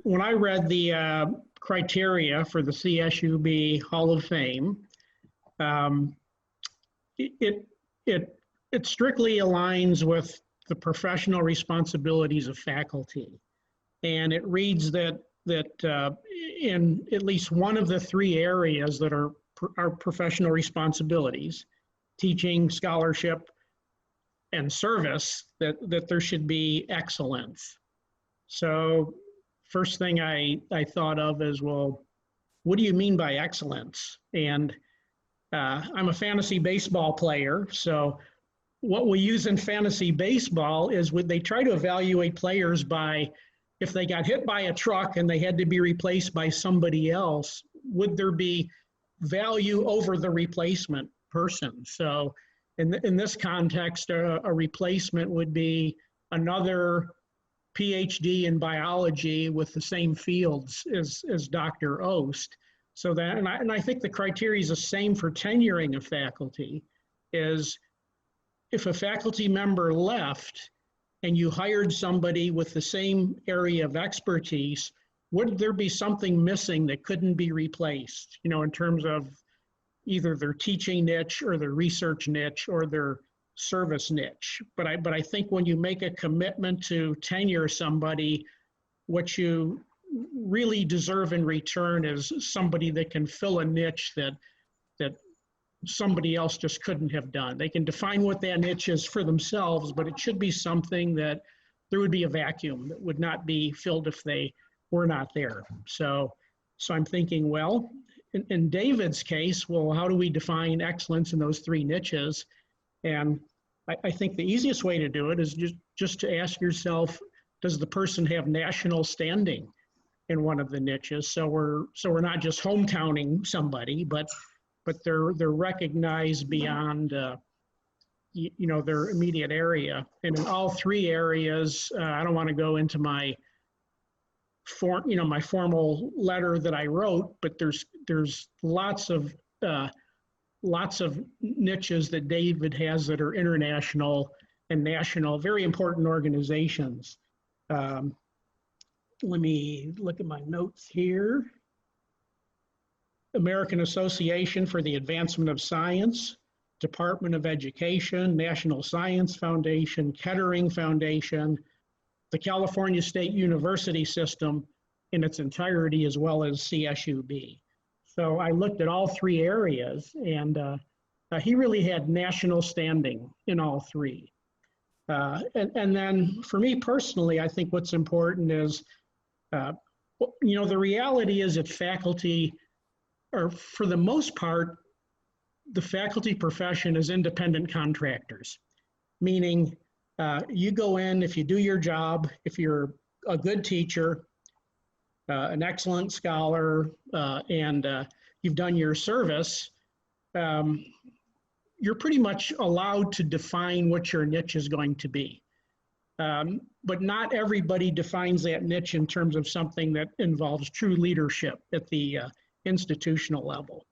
When I read the criteria for the CSUB Hall of Fame, um, it, it, it strictly aligns with the professional responsibilities of faculty. And it reads that in at least one of the three areas that are professional responsibilities, teaching, scholarship, and service, that there should be excellence. So first thing I thought of is, well, what do you mean by excellence? And I'm a fantasy baseball player, so what we use in fantasy baseball is they try to evaluate players by, if they got hit by a truck and they had to be replaced by somebody else, would there be value over the replacement person? So in this context, a replacement would be another PhD in biology with the same fields as Dr. Ost. So that, and I think the criteria is the same for tenuring a faculty, is if a faculty member left and you hired somebody with the same area of expertise, would there be something missing that couldn't be replaced, in terms of either their teaching niche or their research niche or their service niche? But I think when you make a commitment to tenure somebody, what you really deserve in return is somebody that can fill a niche that somebody else just couldn't have done. They can define what that niche is for themselves, but it should be something that there would be a vacuum that would not be filled if they were not there. So I'm thinking, well, in David's case, well, how do we define excellence in those three niches? And I think the easiest way to do it is just to ask yourself, does the person have national standing in one of the niches? So we're not just hometowning somebody, but they're recognized beyond their immediate area. And in all three areas, I don't want to go into my formal letter that I wrote, but there's lots of niches that David has that are international and national, very important organizations. Let me look at my notes here. American Association for the Advancement of Science, Department of Education, National Science Foundation, Kettering Foundation, the California State University System in its entirety, as well as CSUB. So I looked at all three areas, and he really had national standing in all three. And then for me personally, I think what's important is, the reality is that faculty, or for the most part, the faculty profession is independent contractors, meaning you go in, if you do your job, if you're a good teacher, an excellent scholar, and you've done your service, you're pretty much allowed to define what your niche is going to be. But not everybody defines that niche in terms of something that involves true leadership at the institutional level.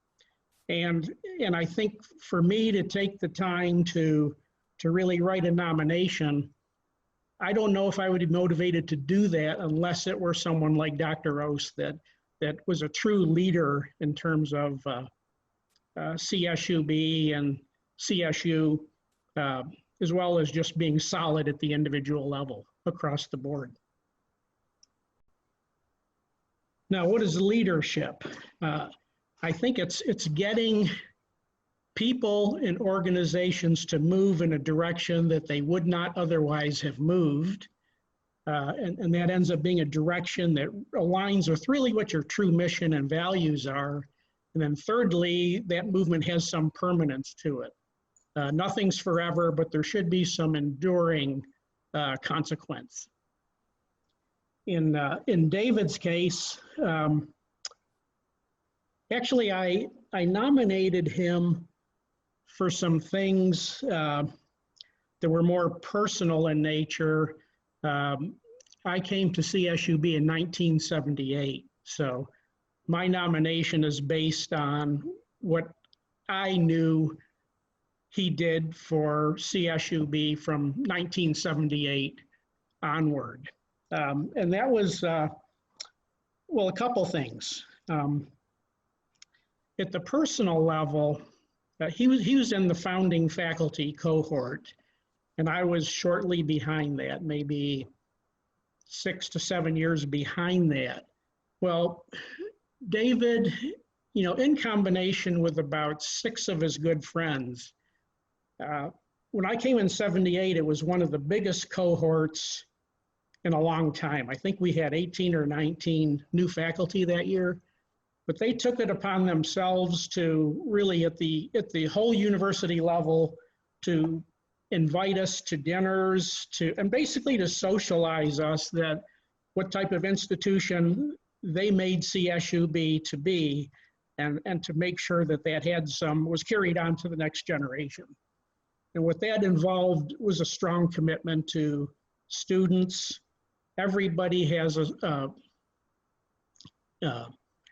And I think for me to take the time to really write a nomination, I don't know if I would be motivated to do that unless it were someone like Dr. Ost that was a true leader in terms of CSUB and CSU, as well as just being solid at the individual level across the board. Now, what is leadership? I think it's getting people and organizations to move in a direction that they would not otherwise have moved. And that ends up being a direction that aligns with really what your true mission and values are. And then thirdly, that movement has some permanence to it. Nothing's forever, but there should be some enduring consequence. In David's case, actually, I nominated him for some things that were more personal in nature. I came to CSUB in 1978, so my nomination is based on what I knew he did for CSUB from 1978 onward. And that was Well, a couple things. At the personal level, he was in the founding faculty cohort, and I was shortly behind that, maybe 6 to 7 years behind that. Well, David, in combination with about 6 of his good friends, when I came in '78, it was one of the biggest cohorts in a long time. I think we had 18 or 19 new faculty that year, but they took it upon themselves to really at the whole university level to invite us to dinners and basically to socialize us that what type of institution they made CSUB to be, and to make sure that was carried on to the next generation. And what that involved was a strong commitment to students. Everybody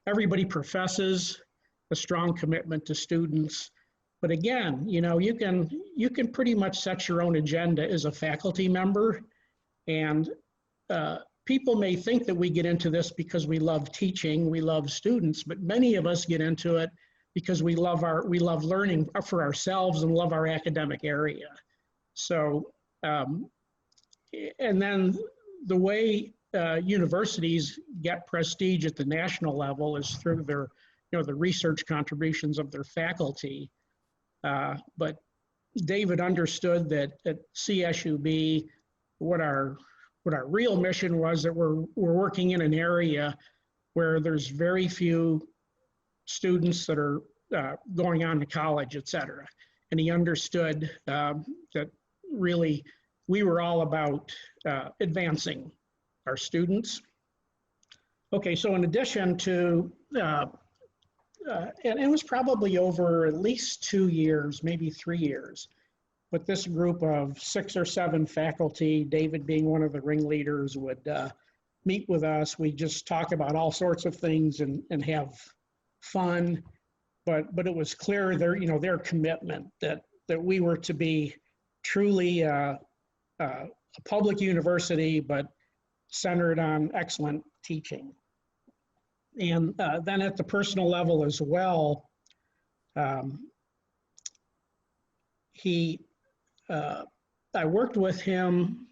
everybody professes a strong commitment to students. But again, you can pretty much set your own agenda as a faculty member. And people may think that we get into this because we love teaching, we love students, but many of us get into it because we love learning for ourselves and love our academic area. So, and then the way universities get prestige at the national level is through their, the research contributions of their faculty. But David understood that at CSUB, what our real mission was, that we're working in an area where there's very few students that are going on to college, et cetera. And he understood that really we were all about advancing our students. Okay, so in addition to, and it was probably over at least 2 years, maybe 3 years, but this group of 6 or 7 faculty, David being one of the ringleaders, would meet with us. We just talk about all sorts of things and have fun, but it was clear their commitment that we were to be truly a public university, but centered on excellent teaching. And then at the personal level as well, I worked with him.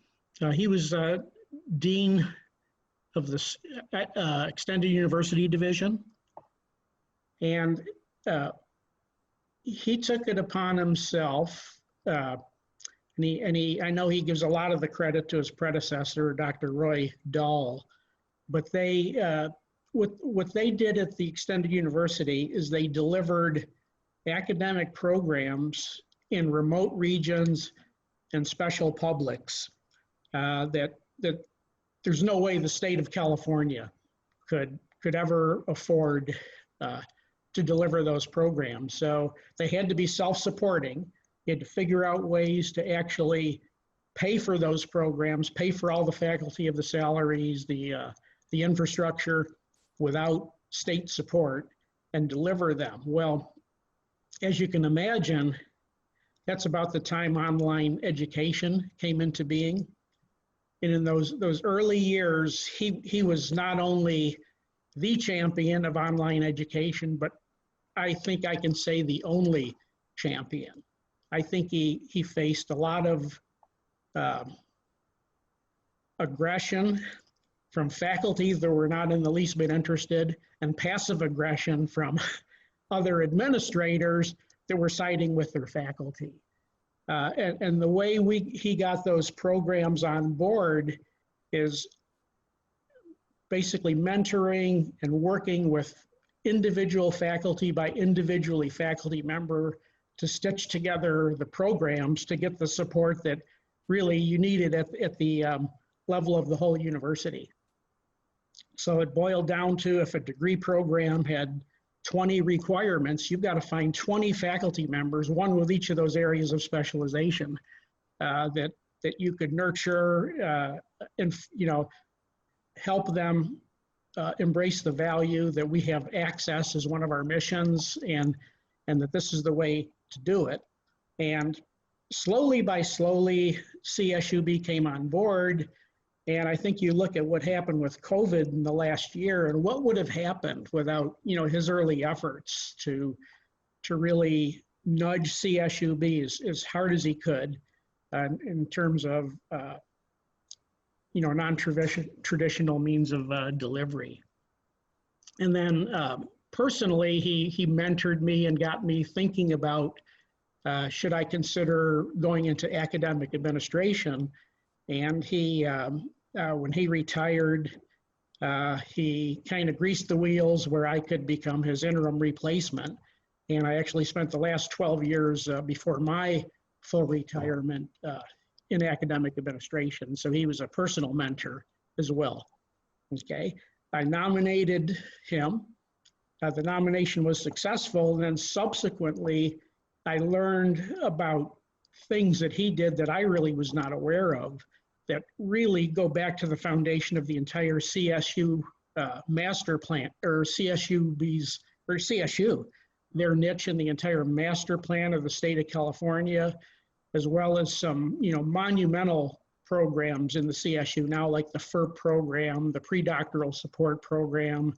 He was dean of the Extended University Division. And he took it upon himself, I know he gives a lot of the credit to his predecessor, Dr. Roy Dahl, but what they did at the Extended University is they delivered academic programs in remote regions and special publics that there's no way the state of California could ever afford to deliver those programs. So they had to be self-supporting. They had to figure out ways to actually pay for those programs, pay for all the faculty of the salaries, the infrastructure without state support, and deliver them. Well, as you can imagine, that's about the time online education came into being. And in those early years, he was not only the champion of online education, but I think I can say the only champion. I think he faced a lot of aggression from faculty that were not in the least bit interested, and passive aggression from other administrators that were siding with their faculty. And the way he got those programs on board is basically mentoring and working with individual faculty by individually faculty member to stitch together the programs to get the support that really you needed at the level of the whole university. So it boiled down to, if a degree program had 20 requirements, you've got to find 20 faculty members, one with each of those areas of specialization, that you could nurture and help them embrace the value that we have access as one of our missions, and that this is the way to do it. And slowly by slowly, CSUB came on board. And I think you look at what happened with COVID in the last year and what would have happened without, his early efforts to really nudge CSUB as hard as he could in terms of, non-traditional means of delivery. And then personally, he mentored me and got me thinking about should I consider going into academic administration. And he, when he retired, he kind of greased the wheels where I could become his interim replacement. And I actually spent the last 12 years before my full retirement in academic administration. So he was a personal mentor as well. Okay, I nominated him. The nomination was successful. And then subsequently, I learned about things that he did that I really was not aware of that really go back to the foundation of the entire CSU master plan, or CSUB's, or CSU, their niche in the entire master plan of the state of California, as well as some, monumental programs in the CSU now, like the FERP program, the pre-doctoral support program,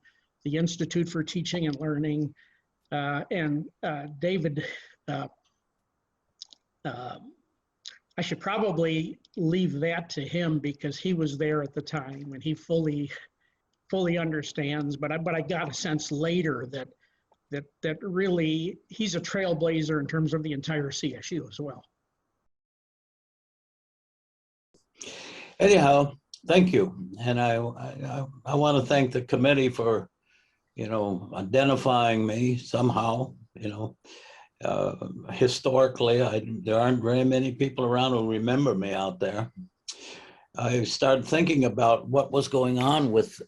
the Institute for Teaching and Learning, and David, I should probably leave that to him because he was there at the time and he fully understands. But I got a sense later that really he's a trailblazer in terms of the entire CSU as well. Anyhow, thank you, and I want to thank the committee for identifying me somehow. Historically, there aren't very many people around who remember me out there. I started thinking about what was going on with,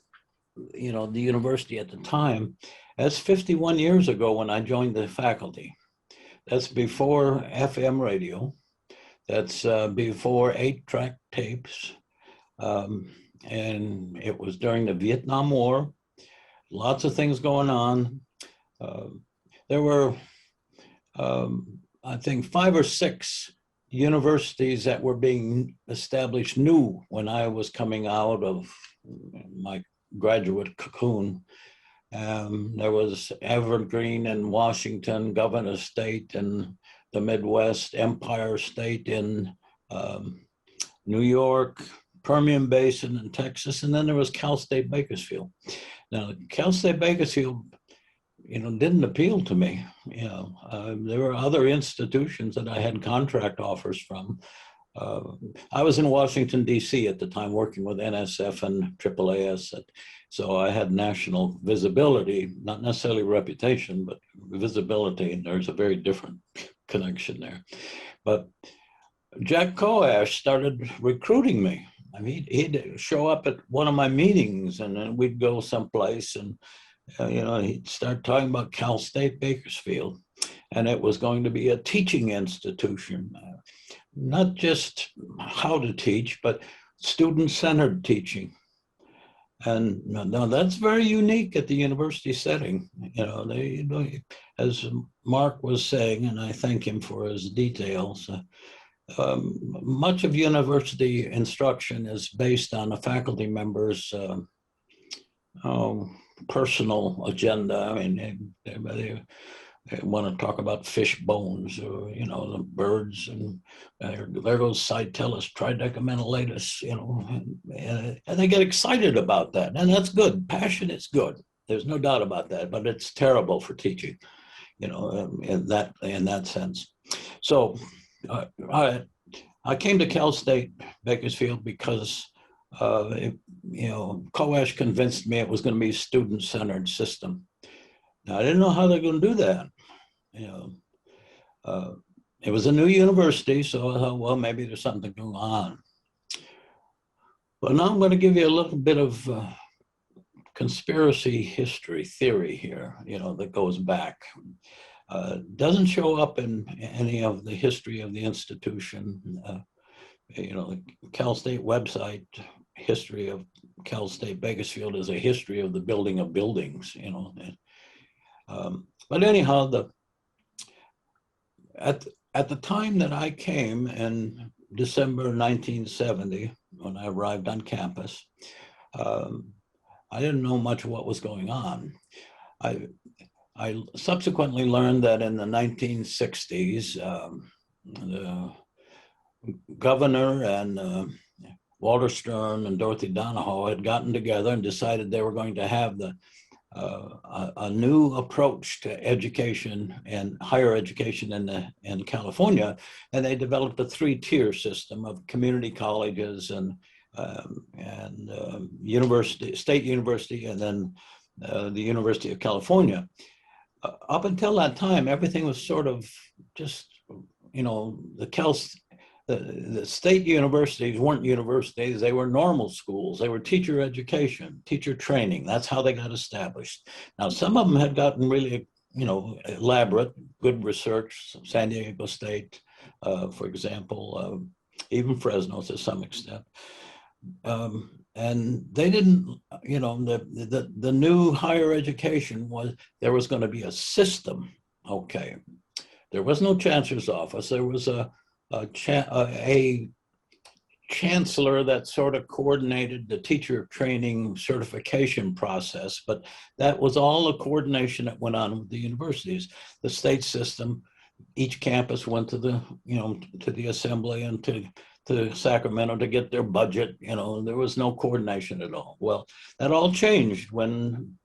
the university at the time. That's 51 years ago when I joined the faculty. That's before FM radio. That's before 8-track tapes. And it was during the Vietnam War. Lots of things going on. There were I think 5 or 6 universities that were being established new when I was coming out of my graduate cocoon. There was Evergreen in Washington, Governor State in the Midwest, Empire State in New York, Permian Basin in Texas, and then there was Cal State Bakersfield. Now, Cal State Bakersfield didn't appeal to me. There were other institutions that I had contract offers from. I was in Washington, D.C. at the time, working with NSF and AAAS. So I had national visibility, not necessarily reputation, but visibility. And there's a very different connection there. But Jack Koash started recruiting me. I mean, he'd show up at one of my meetings and then we'd go someplace and he'd start talking about Cal State Bakersfield, and it was going to be a teaching institution, not just how to teach, but student-centered teaching. And now that's very unique at the university setting. As Mark was saying, and I thank him for his details, much of university instruction is based on a faculty member's personal agenda. I mean, they want to talk about fish bones or, the birds, and there goes Cytellus tridecumentonatus, and they get excited about that. And that's good. Passion is good. There's no doubt about that, but it's terrible for teaching, in that sense. So I came to Cal State Bakersfield because Koash convinced me it was going to be a student-centered system. Now, I didn't know how they're going to do that. It was a new university, so I thought, well, maybe there's something going on. But now I'm going to give you a little bit of conspiracy history theory here, that goes back. Doesn't show up in any of the history of the institution. The Cal State website, history of Cal State Bakersfield, is a history of the building of buildings, But anyhow, at the time that I came in December 1970, when I arrived on campus. I didn't know much of what was going on. I subsequently learned that in the 1960s, the governor and Walter Stern and Dorothy Donahoe had gotten together and decided they were going to have a new approach to education and higher education in California, and they developed a three-tier system of community colleges and university, state university, and then the University of California. Up until that time, everything was sort of just, the state universities weren't universities, they were normal schools. They were teacher education, teacher training. That's how they got established. Now, some of them had gotten really, elaborate, good research, San Diego State, for example, even Fresno to some extent. And they didn't, the new higher education there was going to be a system. Okay. There was no chancellor's office. There was a chancellor that sort of coordinated the teacher training certification process, but that was all the coordination that went on with the universities. The state system, each campus went to the assembly and to Sacramento to get their budget. There was no coordination at all. Well, that all changed when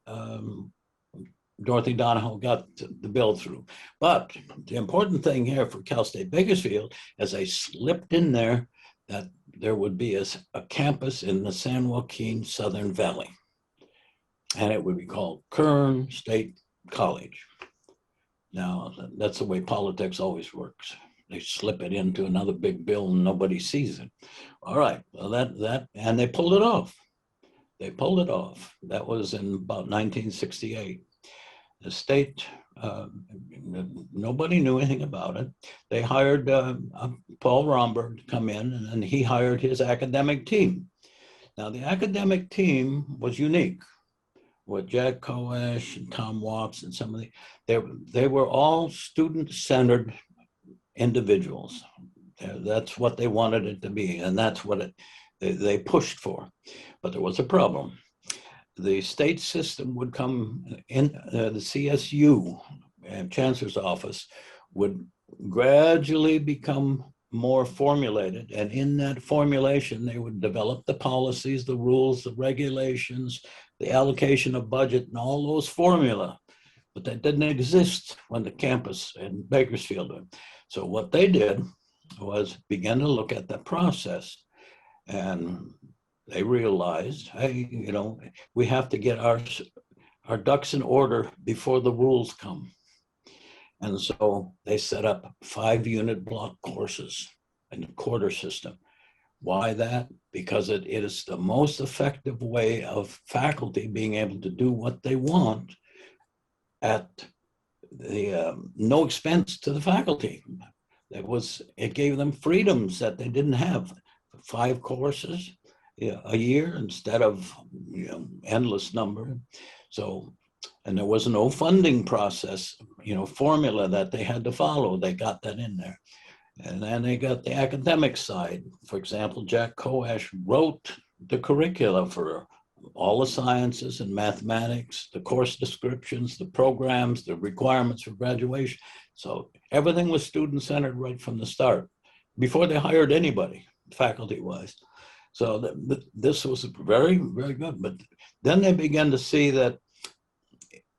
Dorothy Donahoe got the bill through. But the important thing here for Cal State Bakersfield is they slipped in there that there would be a campus in the San Joaquin Southern Valley, and it would be called Kern State College. Now, that's the way politics always works. They slip it into another big bill and nobody sees it. All right, well, and they pulled it off. They pulled it off. That was in about 1968. The state, nobody knew anything about it. They hired Paul Romberg to come in, and he hired his academic team. Now, the academic team was unique with Jack Koash and Tom Watts and some of they were all student-centered individuals. That's what they wanted it to be, and that's what they pushed for. But there was a problem. The state system would come in, the CSU and Chancellor's office would gradually become more formulated. And in that formulation, they would develop the policies, the rules, the regulations, the allocation of budget, and all those formula. But that didn't exist when the campus in Bakersfield did. So what they did was begin to look at the process, and they realized, hey, we have to get our ducks in order before the rules come. And so they set up 5-unit block courses in the quarter system. Why that? Because it is the most effective way of faculty being able to do what they want at the no expense to the faculty. It gave them freedoms that they didn't have. 5 courses a year instead of endless number. So, and there was no funding process, formula that they had to follow. They got that in there. And then they got the academic side. For example, Jack Koash wrote the curricula for all the sciences and mathematics, the course descriptions, the programs, the requirements for graduation. So everything was student-centered right from the start, before they hired anybody, faculty-wise. So this was very, very good. But then they began to see that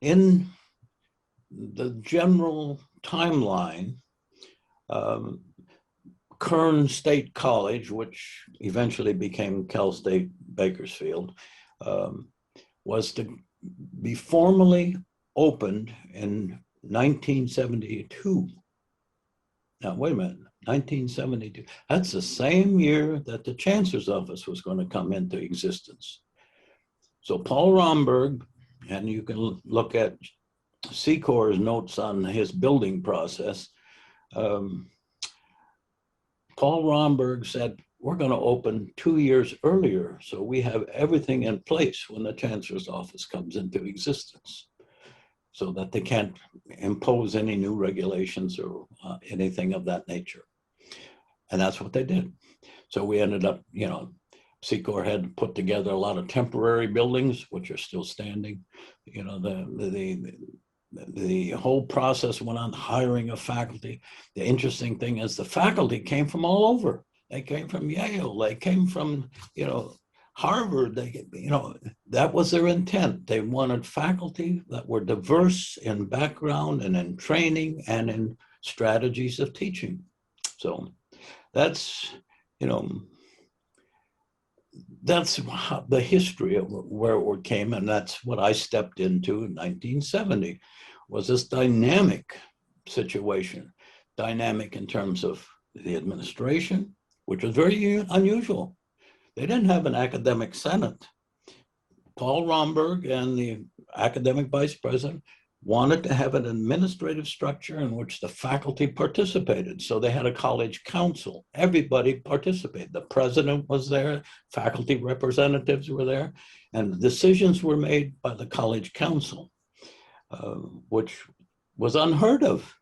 in the general timeline, Kern State College, which eventually became Cal State Bakersfield, was to be formally opened in 1972. Now, wait a minute, 1972. That's the same year that the Chancellor's office was going to come into existence. So Paul Romberg, and you can look at Secor's notes on his building process, Paul Romberg said, we're going to open 2 years earlier, so we have everything in place when the Chancellor's office comes into existence, so that they can't impose any new regulations or anything of that nature. And that's what they did. So we ended up, Secor had put together a lot of temporary buildings, which are still standing. You know, the whole process went on, hiring of faculty. The interesting thing is the faculty came from all over. They came from Yale. They came from, you know, Harvard. They, you know, that was their intent. They wanted faculty that were diverse in background and in training and in strategies of teaching. So that's, you know, that's the history of where it came, and that's what I stepped into in 1970, was this dynamic situation, dynamic in terms of the administration, which was very unusual. They didn't have an academic senate. Paul Romberg and the academic vice president wanted to have an administrative structure in which the faculty participated. So they had a college council. Everybody participated. The president was there, faculty representatives were there, and decisions were made by the college council, which was unheard of,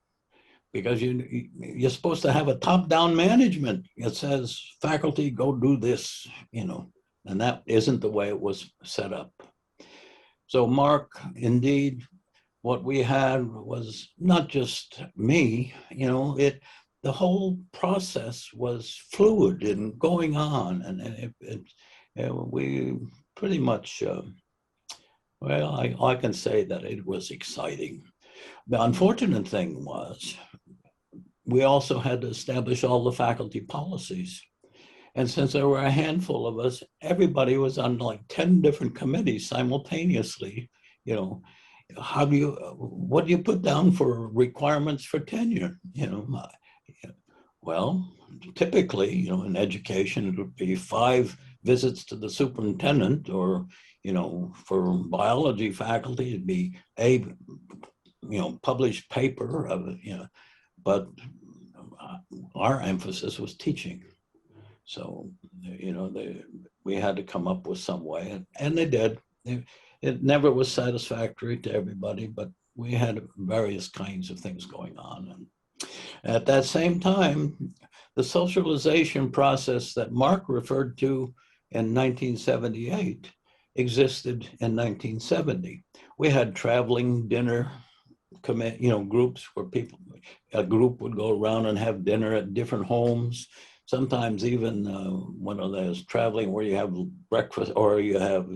because you're supposed to have a top-down management. It says, faculty, go do this, you know, and that isn't the way it was set up. So Mark, indeed, what we had was not just me, you know, the whole process was fluid and going on, and we pretty much, well, I can say that it was exciting. The unfortunate thing was we also had to establish all the faculty policies. And since there were a handful of us, everybody was on like 10 different committees simultaneously, you know. What do you put down for requirements for tenure? You know, well, typically, you know, in education, it would be 5 visits to the superintendent, or, you know, for biology faculty, it'd be a, you know, published paper of it, you know, but our emphasis was teaching. So, you know, we had to come up with some way, and they did. It never was satisfactory to everybody, but we had various kinds of things going on. And at that same time, the socialization process that Mark referred to in 1978 existed in 1970. We had traveling dinner, you know, groups where a group would go around and have dinner at different homes. Sometimes even one of those traveling where you have breakfast, or you have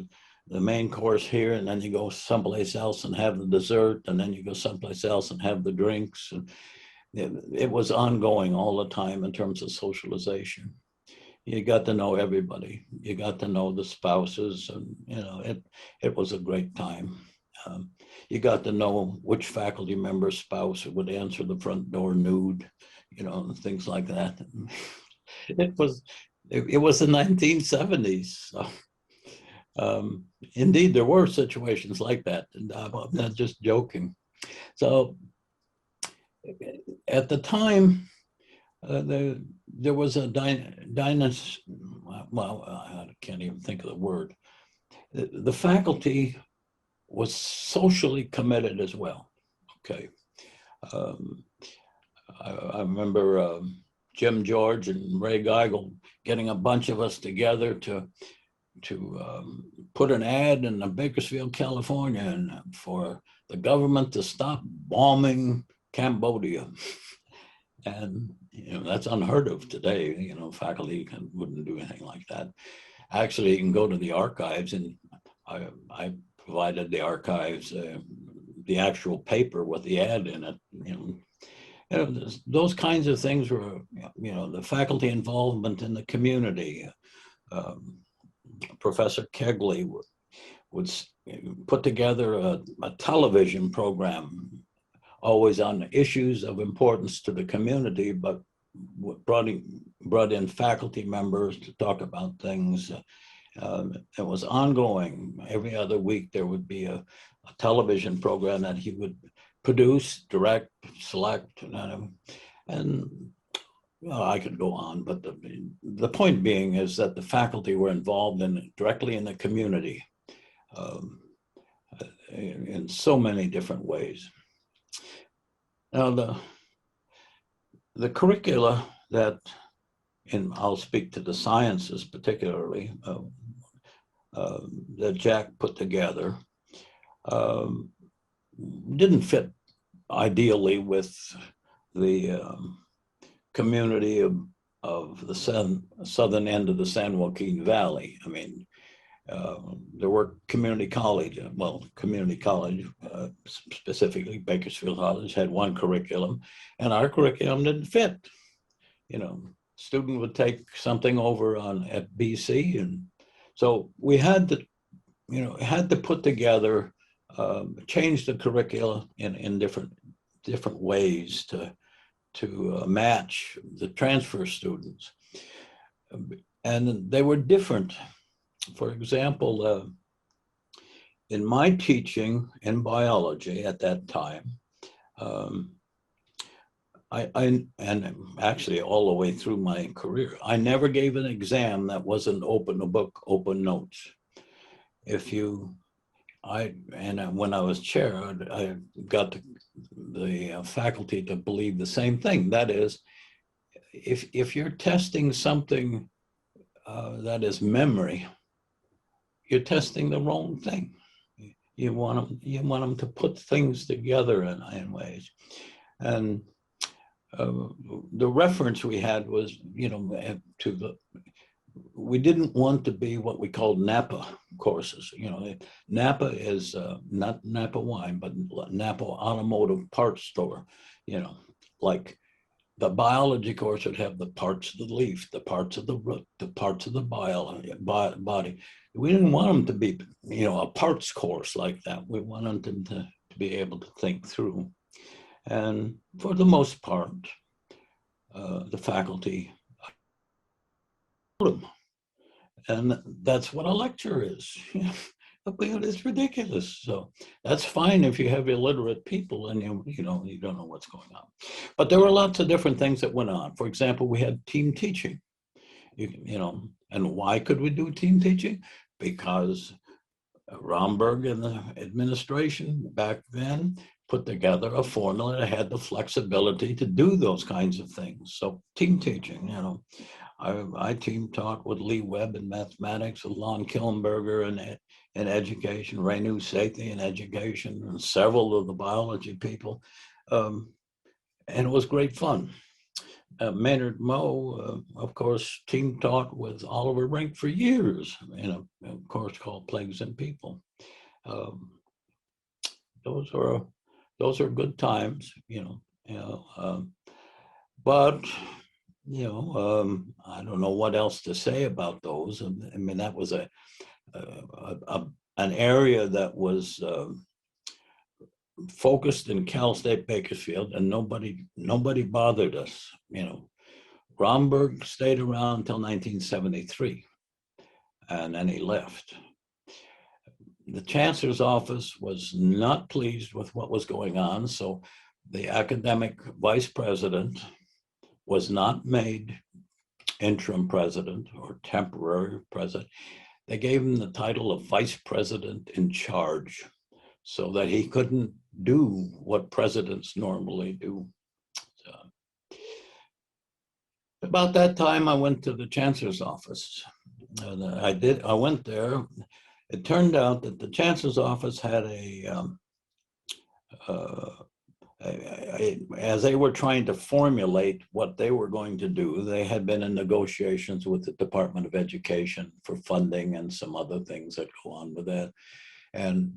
the main course here, and then you go someplace else and have the dessert, and then you go someplace else and have the drinks. And it was ongoing all the time in terms of socialization. You got to know everybody. You got to know the spouses, and, you know, it was a great time. You got to know which faculty member's spouse would answer the front door nude, you know, and things like that. It was the 1970s. So. Indeed, there were situations like that, and I'm not just joking. So at the time, there was a well, I can't even think of the word. The faculty was socially committed as well. Okay. I remember Jim George and Ray Geigel getting a bunch of us together to put an ad in Bakersfield, California, and for the government to stop bombing Cambodia. And, you know, that's unheard of today. You know, faculty wouldn't do anything like that. Actually, you can go to the archives, and I provided the archives, the actual paper with the ad in it. You know, those kinds of things were, you know, the faculty involvement in the community. Professor Kegley would put together a television program, always on issues of importance to the community, but brought in faculty members to talk about things. It was ongoing. Every other week there would be a television program that he would produce, direct, select, and well, I could go on, but the point being is that the faculty were involved directly in the community in so many different ways. Now, the curricula that and I'll speak to the sciences particularly, that Jack put together, um, didn't fit ideally with the community of the southern end of the San Joaquin Valley. I mean, there were community college, specifically Bakersfield College, had one curriculum, and our curriculum didn't fit. You know, student would take something over at BC, and so we had to put together, change the curricula in different ways to match the transfer students, and they were different. For example, in my teaching in biology at that time, and actually all the way through my career, I never gave an exam that wasn't open book, open notes. When I was chair, I got the faculty to believe the same thing. That is, if you're testing something that is memory, you're testing the wrong thing. You want them to put things together in ways. And the reference we had was, we didn't want to be what we called Napa courses. Napa is not Napa wine, but Napa automotive parts store. Like the biology course would have the parts of the leaf, the parts of the root, the parts of the body. We didn't want them to be, a parts course like that. We wanted them to be able to think through. And for the most part, the faculty, and that's what a lecture is. It's ridiculous. So that's fine if you have illiterate people and you don't know what's going on. But there were lots of different things that went on. For example, we had team teaching. And why could we do team teaching? Because Romberg and the administration back then put together a formula that had the flexibility to do those kinds of things. So team teaching, I team taught with Lee Webb in mathematics, with Lon Killenberger in education, Renu Sethi in education, and several of the biology people. And it was great fun. Maynard Moe, of course, team taught with Oliver Rink for years in a course called Plagues and People. Those are good times, but I don't know what else to say about those. I mean, that was an area that was focused in Cal State Bakersfield, and nobody bothered us. Romberg stayed around until 1973, and then he left. The chancellor's office was not pleased with what was going on, so the academic vice president was not made interim president or temporary president. They gave him the title of vice president in charge so that he couldn't do what presidents normally do. So, about that time, I went to the chancellor's office. And I went there. It turned out that the chancellor's office had as they were trying to formulate what they were going to do, they had been in negotiations with the Department of Education for funding and some other things that go on with that. And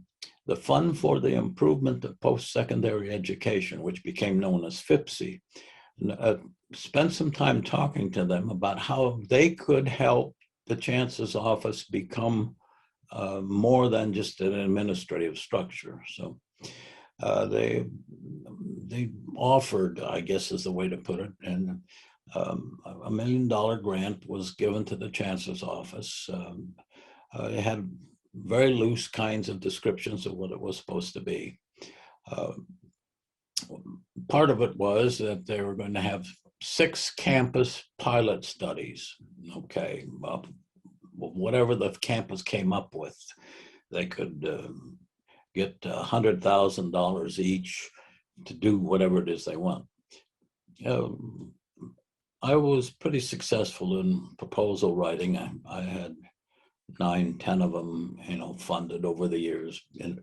the Fund for the Improvement of Post-Secondary Education, which became known as FIPSE, spent some time talking to them about how they could help the chancellor's office become more than just an administrative structure. So they offered, I guess is the way to put it, and $1 million grant was given to the chancellor's office. It had very loose kinds of descriptions of what it was supposed to be. Part of it was that they were going to have 6 campus pilot studies. Okay, whatever the campus came up with, they could get $100,000 each to do whatever it is they want. I was pretty successful in proposal writing. I had 9, 10 of them, funded over the years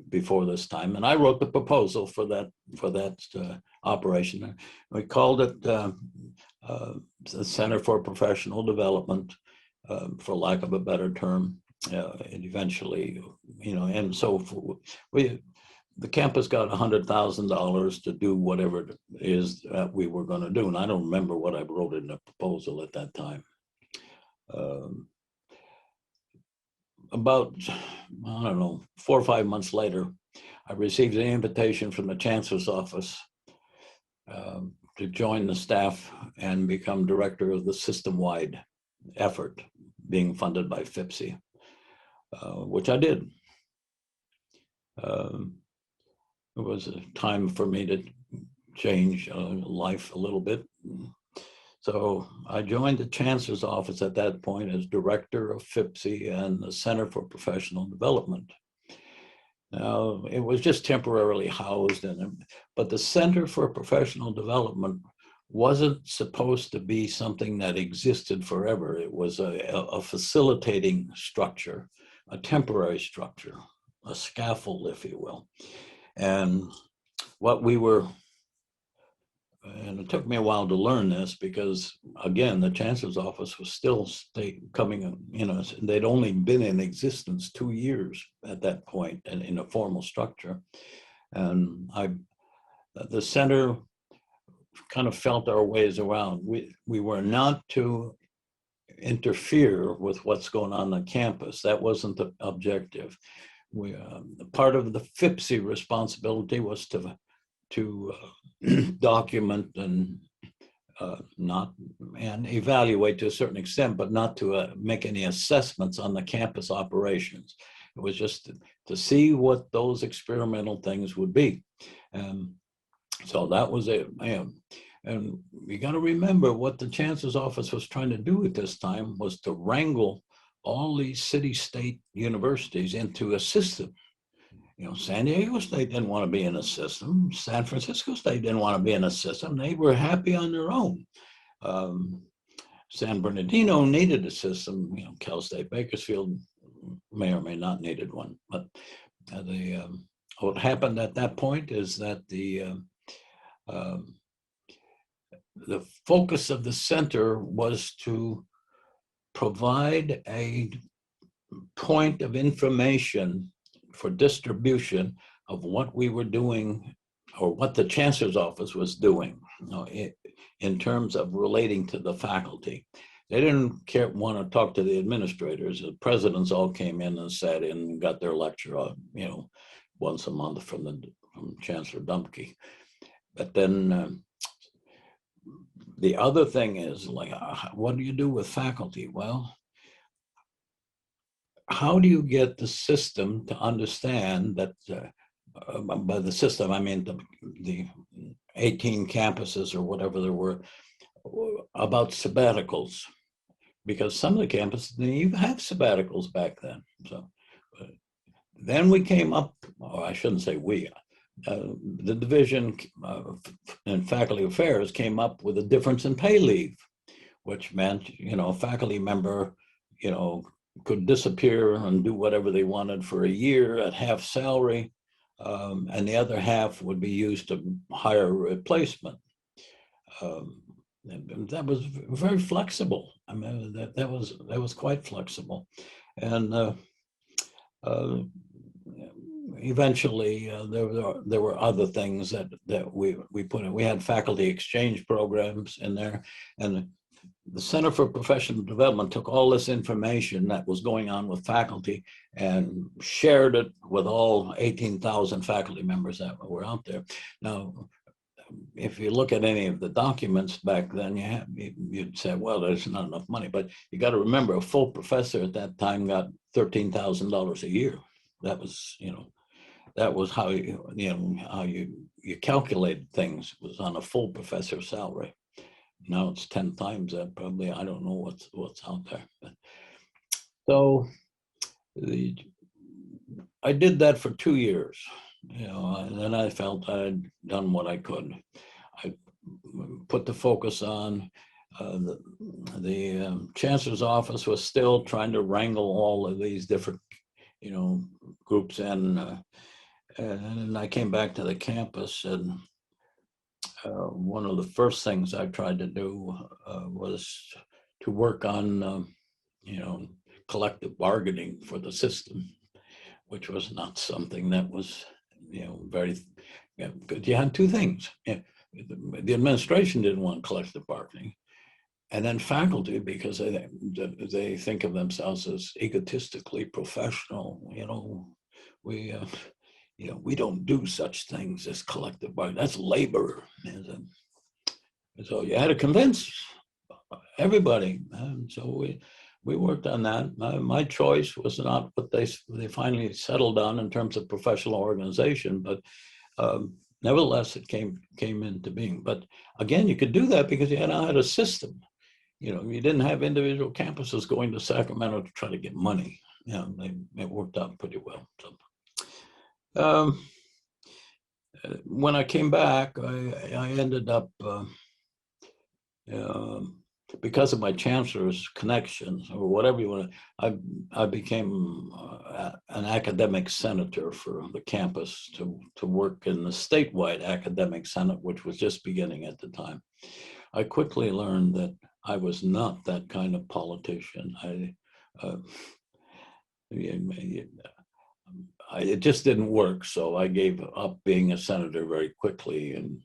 before this time. And I wrote the proposal for that operation. We called it the Center for Professional Development, for lack of a better term. And eventually, and so the campus got $100,000 to do whatever it is that we were going to do. And I don't remember what I wrote in the proposal at that time. About, I don't know, 4 or 5 months later, I received an invitation from the chancellor's office to join the staff and become director of the system-wide effort being funded by FIPSI, which I did. It was a time for me to change life a little bit. So I joined the chancellor's office at that point as director of FIPSI and the Center for Professional Development. Now, it was just temporarily housed in it, but the Center for Professional Development wasn't supposed to be something that existed forever. It was a facilitating structure, a temporary structure, a scaffold, if you will. And what we were, and it took me a while to learn this because, again, the chancellor's office was still coming, they'd only been in existence 2 years at that point and in a formal structure. And the center kind of felt our ways around. We were not to interfere with what's going on campus. That wasn't the objective. Part of the FIPSI responsibility was to document and evaluate to a certain extent, but not to make any assessments on the campus operations. It was just to see what those experimental things would be. So that was it. And you got to remember what the chancellor's office was trying to do at this time was to wrangle all these city-state universities into a system. San Diego State didn't want to be in a system. San Francisco State didn't want to be in a system. They were happy on their own. San Bernardino needed a system. Cal State Bakersfield may or may not needed one. But what happened at that point is that the focus of the center was to provide a point of information for distribution of what we were doing or what the chancellor's office was doing in terms of relating to the faculty. They didn't want to talk to the administrators. The presidents all came in and sat in and got their lecture, once a month from Chancellor Dumpke. But then the other thing is, what do you do with faculty? Well, how do you get the system to understand that, by the system, I mean the 18 campuses or whatever there were, about sabbaticals? Because some of the campuses didn't even have sabbaticals back then. So then we came up, or I shouldn't say we, the division in faculty affairs came up with a difference in pay leave, which meant, a faculty member, could disappear and do whatever they wanted for a year at half salary, and the other half would be used to hire a replacement. And that was very flexible. I mean, that was quite flexible, and eventually there were other things that we put in. We had faculty exchange programs in there, and the Center for Professional Development took all this information that was going on with faculty and shared it with all 18,000 faculty members that were out there. Now, if you look at any of the documents back then, you'd say, well, there's not enough money. But you got to remember, a full professor at that time got $13,000 a year. That was, that was how you calculated things, was on a full professor salary. Now it's 10 times that, probably. I don't know what's out there. But, so I did that for 2 years, and then I felt I had done what I could. I put the focus on the chancellor's office was still trying to wrangle all of these different, groups, and I came back to the campus, and one of the first things I tried to do was to work on, collective bargaining for the system, which was not something that was, very good. You had two things. The administration didn't want collective bargaining, and then faculty, because they think of themselves as egotistically professional. We don't do such things as collective bargaining. That's labor. And so you had to convince everybody. And so we worked on that. My choice was not what they finally settled on in terms of professional organization, but nevertheless, it came into being. But again, you could do that because you now had a system. You didn't have individual campuses going to Sacramento to try to get money. It worked out pretty well. So, when I came back, I ended up, because of my chancellor's connections, or whatever you want to, I became an academic senator for the campus to work in the statewide academic senate, which was just beginning at the time. I quickly learned that I was not that kind of politician. It just didn't work, so I gave up being a senator very quickly, and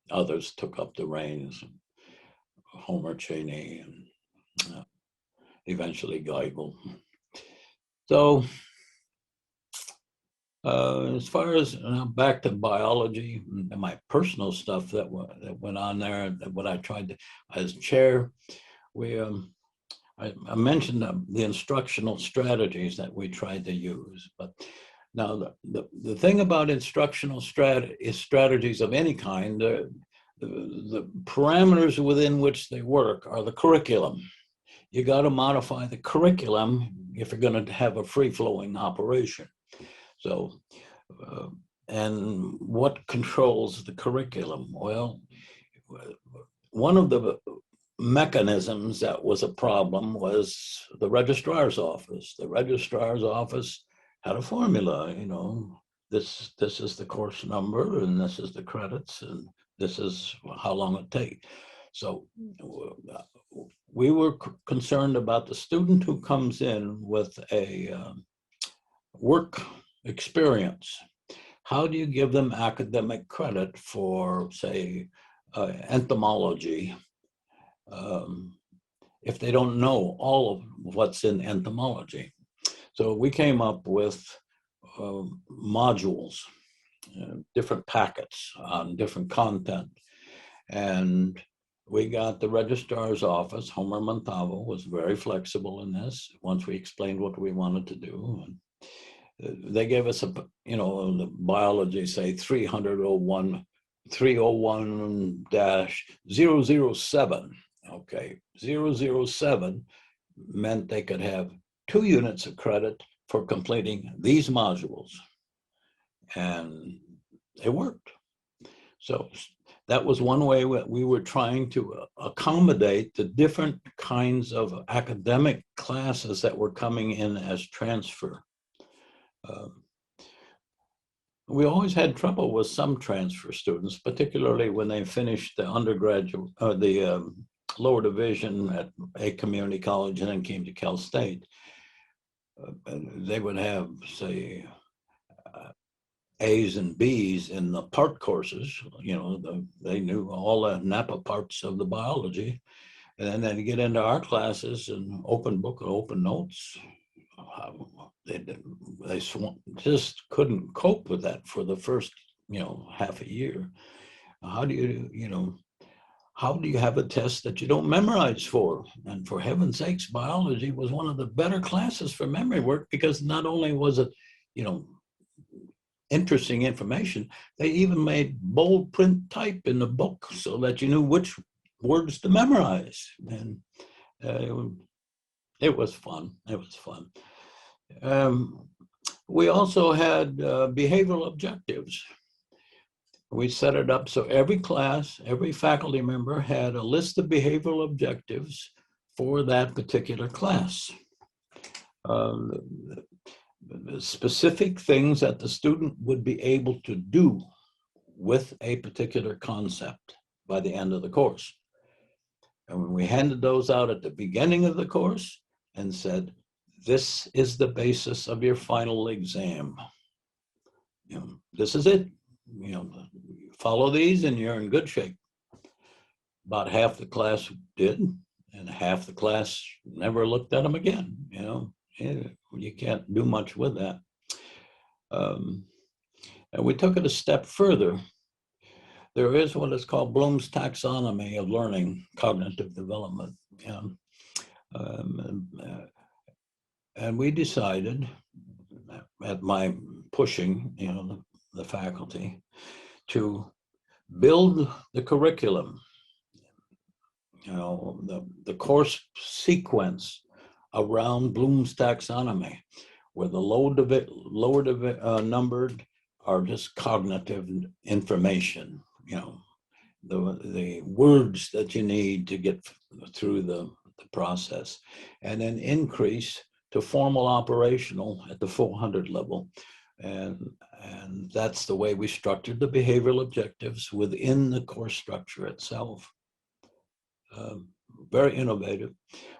others took up the reins. Homer Cheney, and eventually Geigel. So as far as back to biology and my personal stuff that went on there, what I tried to, as chair, I mentioned the instructional strategies that we tried to use, but now the thing about instructional strategies of any kind, the parameters within which they work are the curriculum. You got to modify the curriculum if you're going to have a free-flowing operation. So, and what controls the curriculum? Well, one of the mechanisms that was a problem was the registrar's office. The registrar's office had a formula, this is the course number, and this is the credits, and this is how long it takes. So we were concerned about the student who comes in with a work experience. How do you give them academic credit for, say, entomology, if they don't know all of what's in entomology? So we came up with modules, different packets on different content. And we got the registrar's office. Homer Montalvo was very flexible in this once we explained what we wanted to do. And they gave us the biology, say 301-007. Okay, 007 meant they could have 2 units of credit for completing these modules. And it worked. So that was one way we were trying to accommodate the different kinds of academic classes that were coming in as transfer. We always had trouble with some transfer students, particularly when they finished the undergraduate, the lower division at a community college and then came to Cal State. They would have, say, A's and B's in the part courses. They knew all the Napa parts of the biology, and then they'd get into our classes and open book and open notes. They just couldn't cope with that for the first, half a year. How do you have a test that you don't memorize for? And for heaven's sakes, biology was one of the better classes for memory work, because not only was it, interesting information, they even made bold print type in the book so that you knew which words to memorize. And it was fun. It was fun. We also had behavioral objectives. we set it up so every class, every faculty member had a list of behavioral objectives for that particular class. Specific things that the student would be able to do with a particular concept by the end of the course. And when we handed those out at the beginning of the course and said, this is the basis of your final exam. This is it. Follow these and you're in good shape. About half the class did, and half the class never looked at them again. You can't do much with that. And we took it a step further. There is what is called Bloom's taxonomy of learning, cognitive development. And we decided, at my pushing, the faculty, to build the curriculum, the course sequence around Bloom's taxonomy, where the lower numbered are just cognitive information, the words that you need to get through the process, and then increase to formal operational at the 400 level. And that's the way we structured the behavioral objectives within the course structure itself. Very innovative.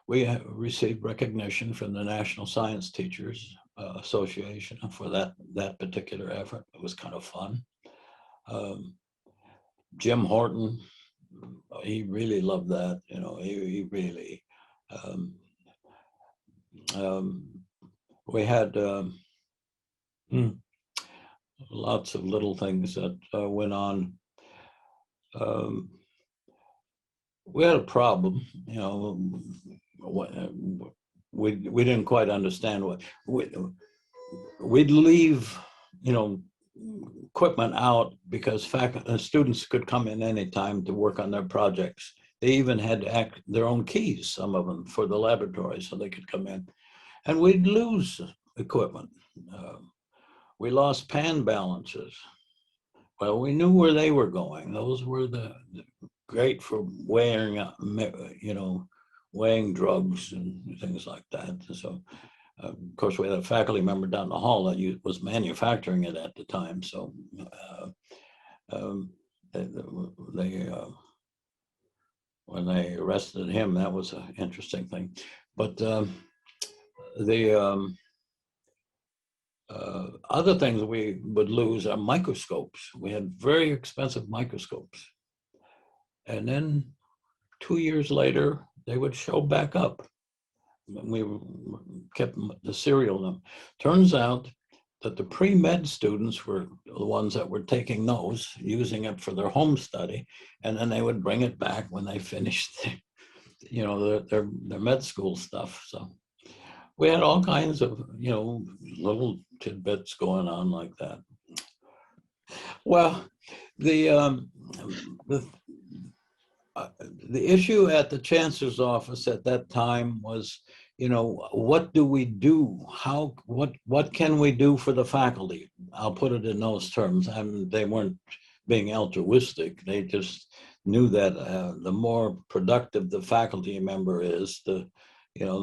We received recognition from the National Science Teachers Association for that particular effort. It was kind of fun. Jim Horton, he really loved that. He really. We had lots of little things that went on. We had a problem, we didn't quite understand what we'd leave, equipment out because students could come in anytime to work on their projects. They even had their own keys, some of them, for the laboratory, so they could come in, and we'd lose equipment. We lost pan balances. Well, we knew where they were going. Those were the great for weighing, weighing drugs and things like that. So, of course, we had a faculty member down the hall that was manufacturing it at the time. So, when they arrested him, that was an interesting thing. But the other things we would lose are microscopes. We had very expensive microscopes. And then 2 years later, they would show back up. We kept the serial number. Turns out that the pre-med students were the ones that were taking those, using it for their home study, and then they would bring it back when they finished, their med school stuff. So we had all kinds of, little tidbits going on like that. Well, the issue at the chancellor's office at that time was, what do we do? What can we do for the faculty? I'll put it in those terms. They weren't being altruistic. They just knew that the more productive the faculty member is, the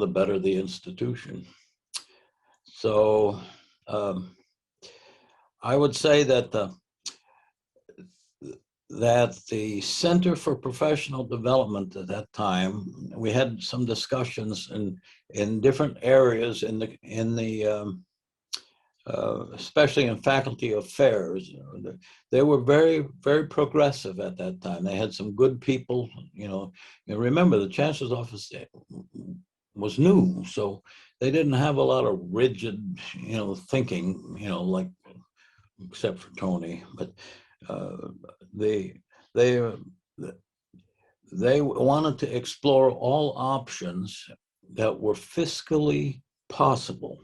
better the institution. So I would say that the Center for Professional Development at that time, we had some discussions in different areas especially in faculty affairs. They were very, very progressive at that time. They had some good people, remember the chancellor's office was new, so they didn't have a lot of rigid, thinking, like, except for Tony, but they wanted to explore all options that were fiscally possible.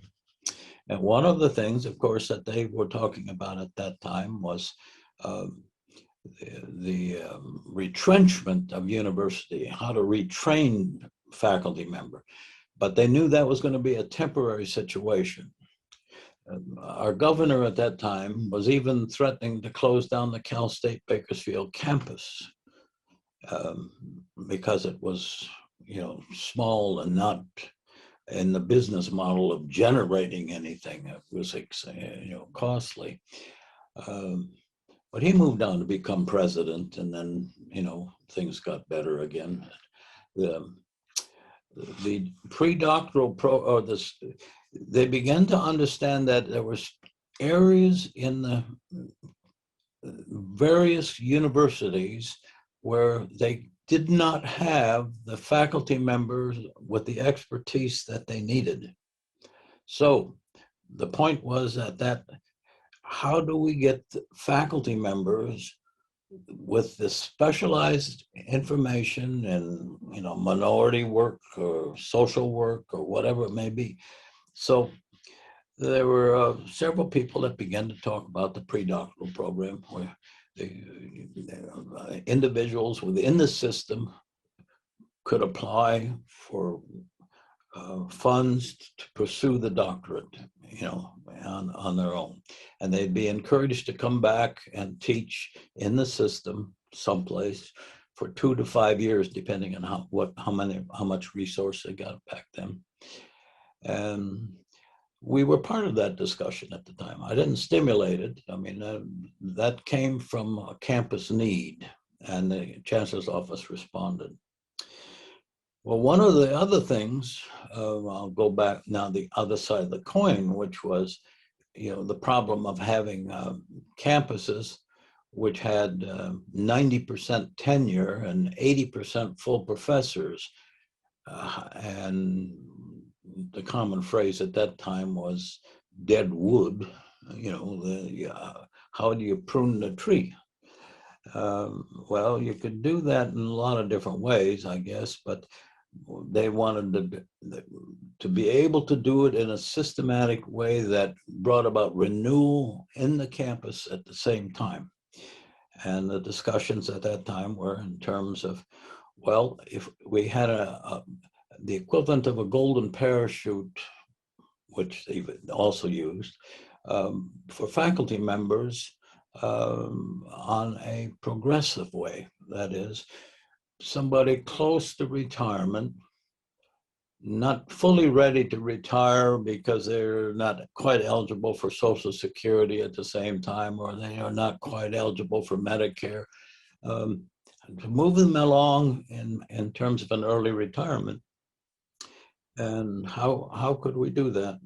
And one of the things, of course, that they were talking about at that time was the retrenchment of university, how to retrain faculty member. But they knew that was going to be a temporary situation. our governor at that time was even threatening to close down the Cal State Bakersfield campus because it was, small and not in the business model of generating anything. It was, costly. But he moved on to become president, and then, things got better again. The pre-doctoral they began to understand that there was areas in the various universities where they did not have the faculty members with the expertise that they needed. So the point was that how do we get faculty members with this specialized information and, minority work or social work or whatever it may be. So there were several people that began to talk about the pre-doctoral program, where the individuals within the system could apply for funds to pursue the doctorate, on their own. And they'd be encouraged to come back and teach in the system someplace for 2 to 5 years, depending on how much resource they got back then. And we were part of that discussion at the time. I didn't stimulate it. I mean, that came from a campus need, and the chancellor's office responded. Well, one of the other things, I'll go back now, the other side of the coin, which was, the problem of having campuses which had 90% tenure and 80% full professors. And the common phrase at that time was dead wood. How do you prune the tree? Well, you could do that in a lot of different ways, I guess, but they wanted to be able to do it in a systematic way that brought about renewal in the campus at the same time. And the discussions at that time were in terms of, well, if we had the equivalent of a golden parachute, which they also used, for faculty members on a progressive way. That is, somebody close to retirement, not fully ready to retire because they're not quite eligible for Social Security at the same time, or they are not quite eligible for Medicare, to move them along in terms of an early retirement. And how could we do that?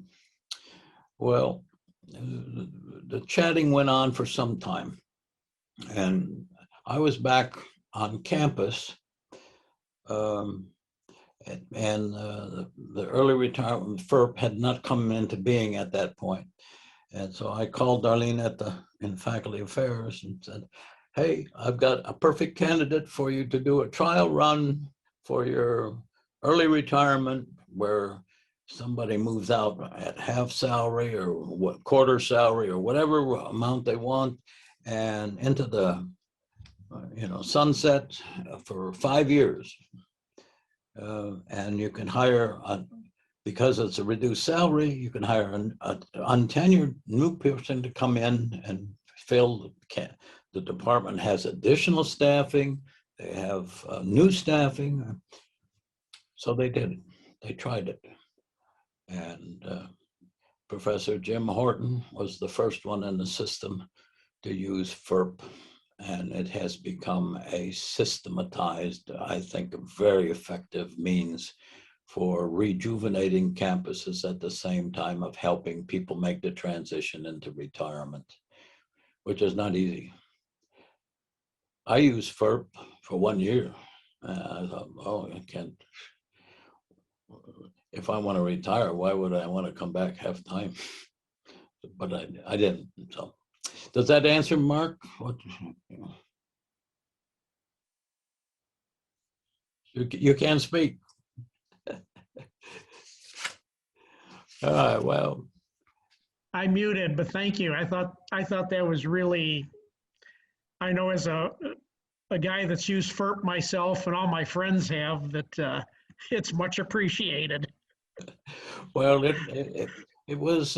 Well, the chatting went on for some time, and I was back on campus, and the early retirement FERP had not come into being at that point. And so I called Darlene in Faculty Affairs and said, hey, I've got a perfect candidate for you to do a trial run for your early retirement, where somebody moves out at half salary or quarter salary or whatever amount they want, and into the sunset for 5 years. And you can hire, because it's a reduced salary, you can hire an untenured new person to come in and fill the department. Has additional staffing, they have new staffing. So they did it. They tried it. And Professor Jim Horton was the first one in the system to use FERP, and it has become a systematized, I think, a very effective means for rejuvenating campuses at the same time of helping people make the transition into retirement, which is not easy. I used FERP for 1 year. I thought, oh, I can't. If I want to retire, why would I want to come back half time? But I didn't. So, does that answer, Mark? You can speak. All right. Well, I muted, but thank you. I thought that was really. I know as a guy that's used FERP myself, and all my friends have, that it's much appreciated. Well, it was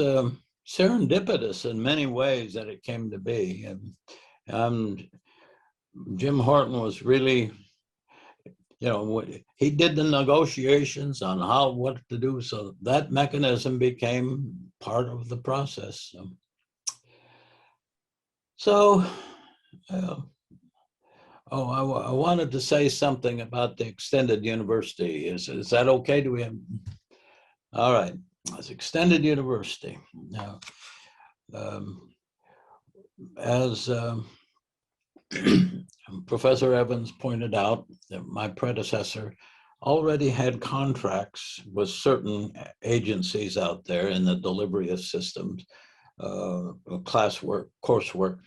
serendipitous in many ways that it came to be. And Jim Horton was really, he did the negotiations on what to do. So that mechanism became part of the process. I wanted to say something about the extended university. Is that okay? Do we have? All right, it's extended university. Now, as Professor Evans pointed out, that my predecessor already had contracts with certain agencies out there in the delivery of systems, classwork, coursework,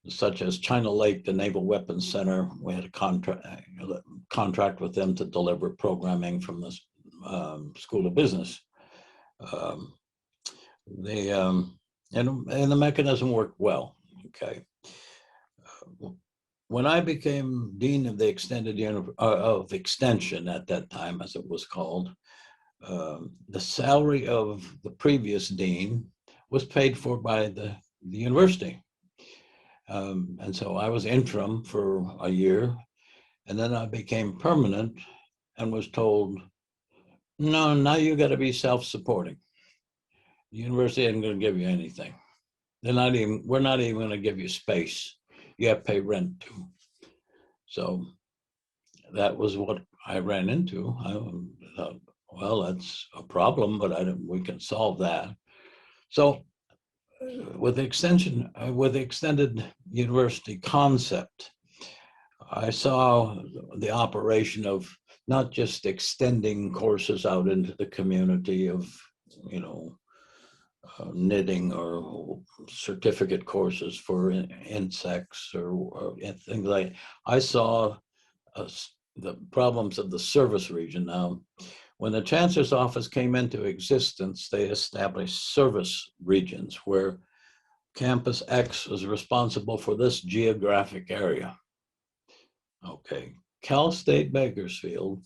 such as China Lake, the Naval Weapons Center. We had a contract with them to deliver programming from the School of Business. And the mechanism worked well. Okay. When I became dean of the extension at that time, as it was called, the salary of the previous dean was paid for by the university. And so I was interim for a year, and then I became permanent and was told, no, now you got to be self-supporting. The university isn't going to give you anything. We're not even going to give you space. You have to pay rent too. So that was what I ran into. I thought, well, that's a problem, but we can solve that. So with the extended university concept, I saw the operation of not just extending courses out into the community of, knitting or certificate courses for insects or things like. I saw the problems of the service region. Now, when the Chancellor's office came into existence, they established service regions where Campus X was responsible for this geographic area. Okay, Cal State Bakersfield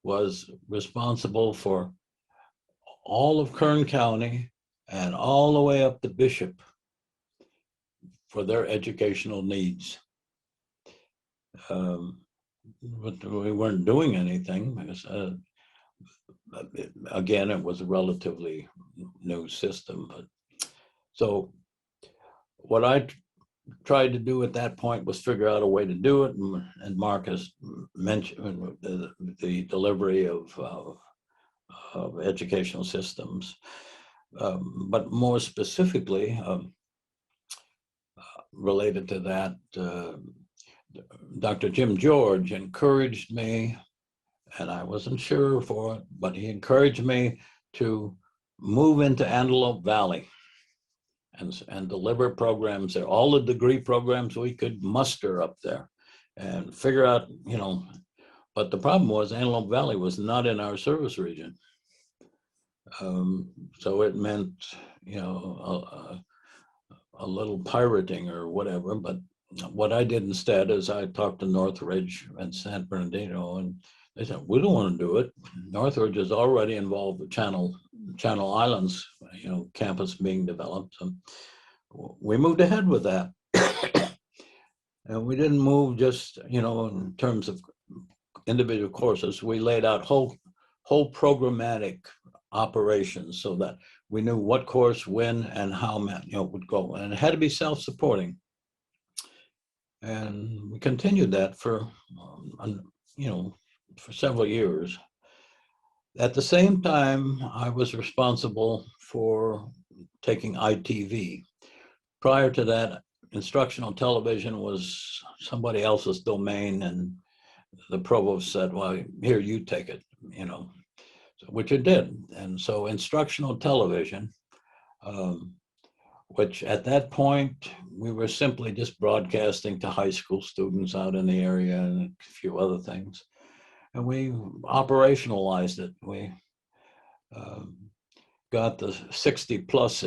was responsible for all of Kern County and all the way up to Bishop for their educational needs. But we weren't doing anything because, again, it was a relatively new system. So what I tried to do at that point was figure out a way to do it, and Marcus mentioned the delivery of educational systems. But more specifically, related to that, Dr. Jim George encouraged me, and I wasn't sure for it, but he encouraged me to move into Antelope Valley and deliver programs there, all the degree programs we could muster up there and figure out, but the problem was Antelope Valley was not in our service region. So it meant, a little pirating or whatever. But what I did instead is I talked to Northridge and San Bernardino, and they said, we don't want to do it. Northridge is already involved with Channel Islands, campus being developed. So we moved ahead with that. And we didn't move just, in terms of individual courses. We laid out whole programmatic operations so that we knew what course, when, and how would go, and it had to be self-supporting. And we continued that for several years. At the same time, I was responsible for taking ITV. Prior to that, instructional television was somebody else's domain, and the provost said, well, here, you take it, which it did. And so instructional television, which at that point, we were simply just broadcasting to high school students out in the area and a few other things. And we operationalized it. We got the 60 plus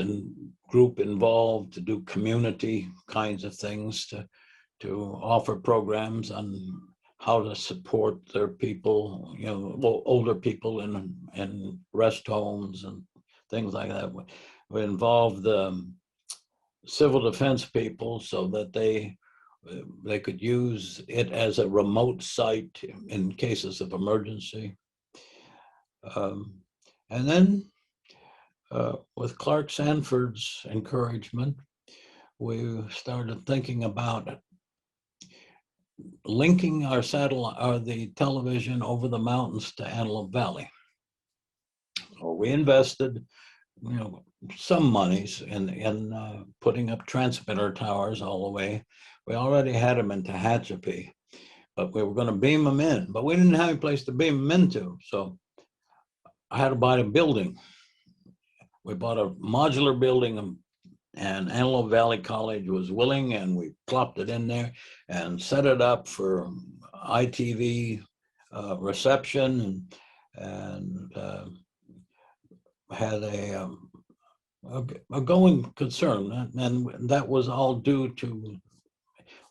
group involved to do community kinds of things, to offer programs on how to support their people, older people in rest homes and things like that. We involved the civil defense people so that they could use it as a remote site in cases of emergency. And then with Clark Sanford's encouragement, we started thinking about linking our satellite, or the television over the mountains to Antelope Valley. So we invested, some monies in putting up transmitter towers all the way. We already had them in Tehachapi, but we were going to beam them in, but we didn't have any place to beam them into. So I had to buy a building. We bought a modular building, and Antelope Valley College was willing, and we plopped it in there and set it up for ITV reception, and had a going concern, and that was all due to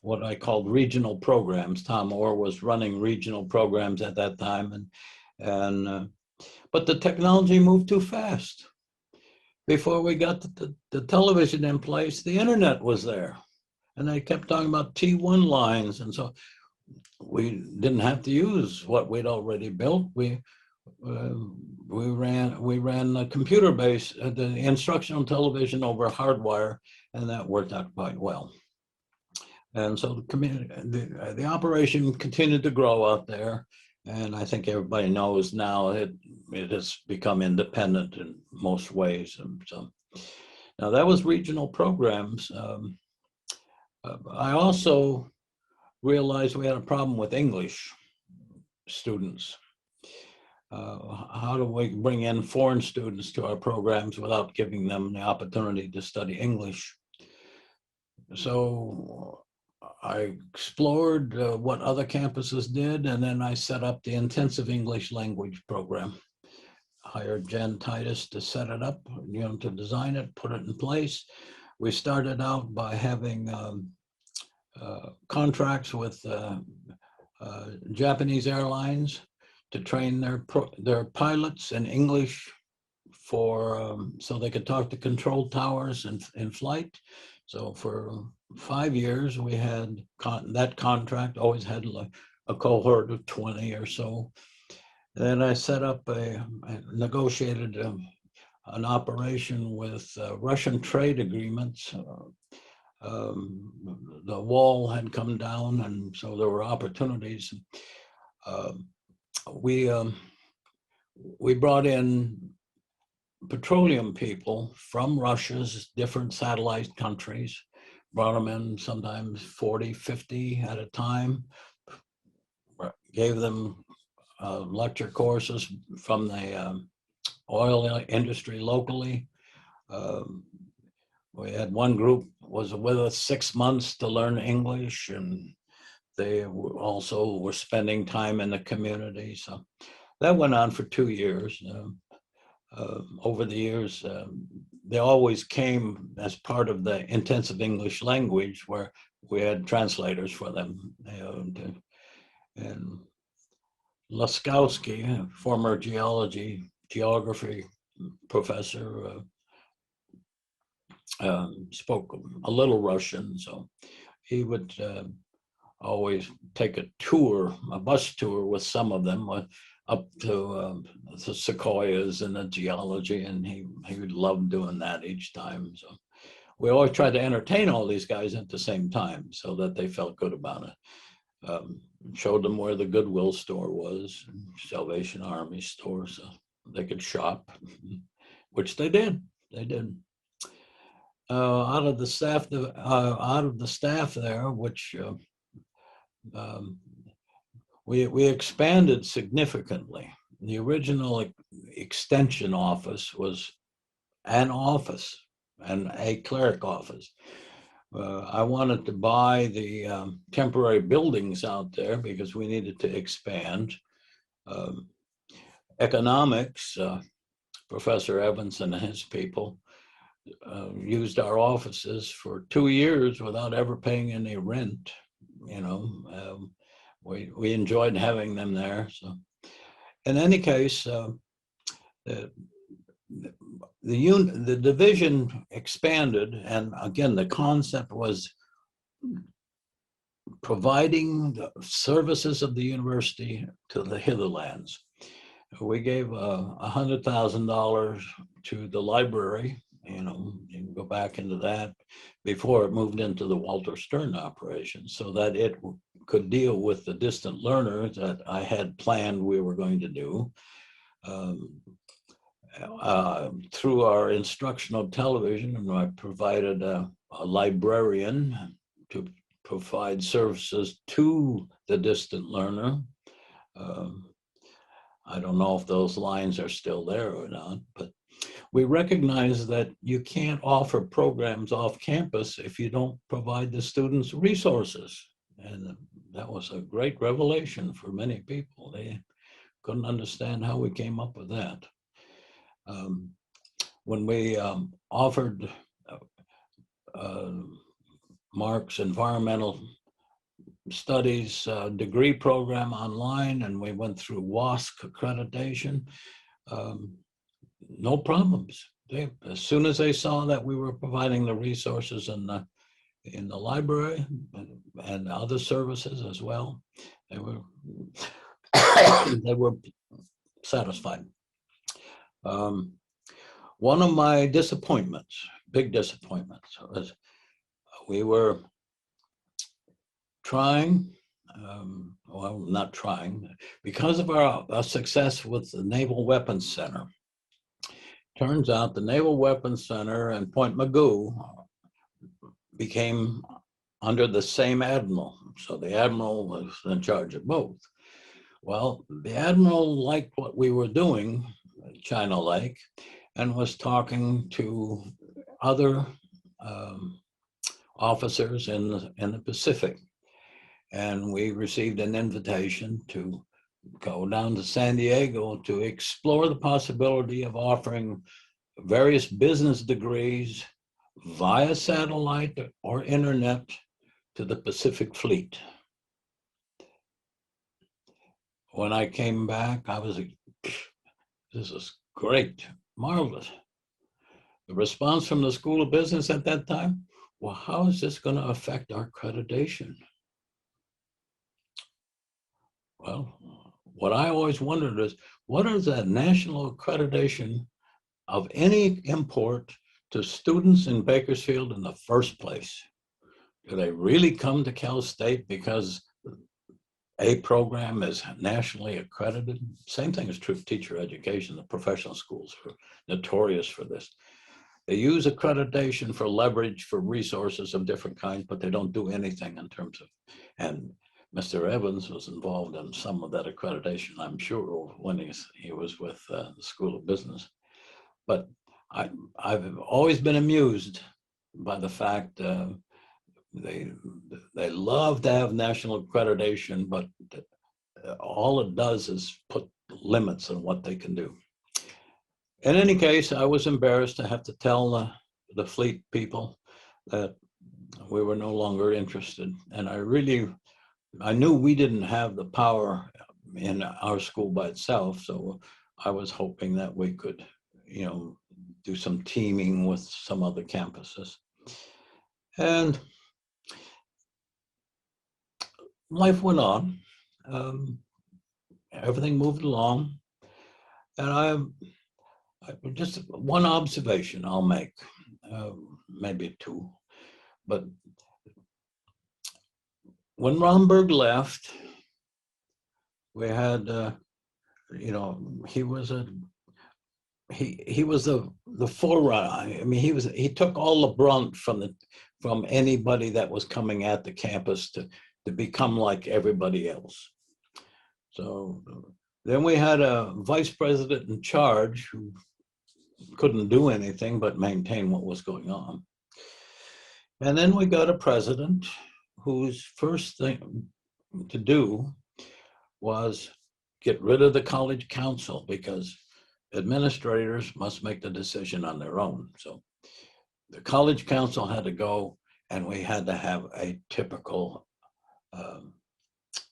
what I called regional programs. Tom Orr was running regional programs at that time, but the technology moved too fast. Before we got the television in place, the internet was there, and they kept talking about T1 lines, and so we didn't have to use what we'd already built. We ran a computer-based, the instructional television over hardwire, and that worked out quite well. And so the operation continued to grow out there, and I think everybody knows now it has become independent in most ways. And so now that was regional programs. I also realized we had a problem with English students. How do we bring in foreign students to our programs without giving them the opportunity to study English? So I explored what other campuses did, and then I set up the intensive English language program. Hired Jen Titus to set it up, to design it, put it in place. We started out by having contracts with Japanese airlines to train their pilots in English so they could talk to control towers in flight. So for 5 years, we had that contract, always had a cohort of 20 or so. Then I set up I negotiated an operation with Russian trade agreements. The wall had come down, and so there were opportunities. We brought in petroleum people from Russia's different satellite countries, brought them in sometimes 40, 50 at a time, gave them lecture courses from the oil industry locally. We had one group was with us 6 months to learn English, and they also were spending time in the community. So that went on for 2 years. Over the years, they always came as part of the intensive English language, where we had translators for them. And Laskowski, a former geography professor, spoke a little Russian, so he would always take a bus tour with some of them up to the sequoias and the geology, and he would love doing that each time. So we always tried to entertain all these guys at the same time so that they felt good about it. Showed them where the Goodwill store was, Salvation Army store, so they could shop, which they did. Out of the staff there, which we expanded significantly. The original extension office was an office and a cleric office. I wanted to buy the temporary buildings out there because we needed to expand. Economics, Professor Evanson and his people used our offices for 2 years without ever paying any rent. We enjoyed having them there. So, in any case, the division expanded, and again, the concept was providing the services of the university to the hitherlands. We gave $100,000 to the library. You know, you can go back into that before it moved into the Walter Stern operation, so that it could deal with the distant learners that I had planned we were going to do. Through our instructional television, and I provided a librarian to provide services to the distant learner. I don't know if those lines are still there or not, but we recognize that you can't offer programs off campus if you don't provide the students resources. And that was a great revelation for many people. They couldn't understand how we came up with that. When we offered Mark's environmental studies degree program online, and we went through WASC accreditation, no problems. As soon as they saw that we were providing the resources in the library and other services as well, they were they were satisfied. One of my disappointments, big disappointments, was we were trying, well, not trying, because of our success with the Naval Weapons Center. Turns out the Naval Weapons Center and Point Mugu became under the same admiral. So the admiral was in charge of both. Well, the admiral liked what we were doing, China Lake, and was talking to other officers in the Pacific. And we received an invitation to go down to San Diego to explore the possibility of offering various business degrees via satellite or internet to the Pacific Fleet. When I came back, I was like, this is great, marvelous. The response from the School of Business at that time, well, how is this going to affect our accreditation? Well, what I always wondered is, what is that national accreditation of any import to students in Bakersfield in the first place? Do they really come to Cal State because a program is nationally accredited? Same thing is true of teacher education. The professional schools are notorious for this. They use accreditation for leverage for resources of different kinds, but they don't do anything in terms of, and Mr. Evans was involved in some of that accreditation, I'm sure, when he was with the School of Business. But I've always been amused by the fact they love to have national accreditation, but all it does is put limits on what they can do. In any case, I was embarrassed to have to tell the fleet people that we were no longer interested. And I knew we didn't have the power in our school by itself. So I was hoping that we could, do some teaming with some other campuses. And life went on. Everything moved along. And I just one observation I'll make, maybe two, but when Romberg left, we had, he was the forerunner. I mean, he took all the brunt from anybody that was coming at the campus to become like everybody else. So then we had a vice president in charge who couldn't do anything but maintain what was going on. And then we got a president whose first thing to do was get rid of the college council, because administrators must make the decision on their own. So the college council had to go, and we had to have a typical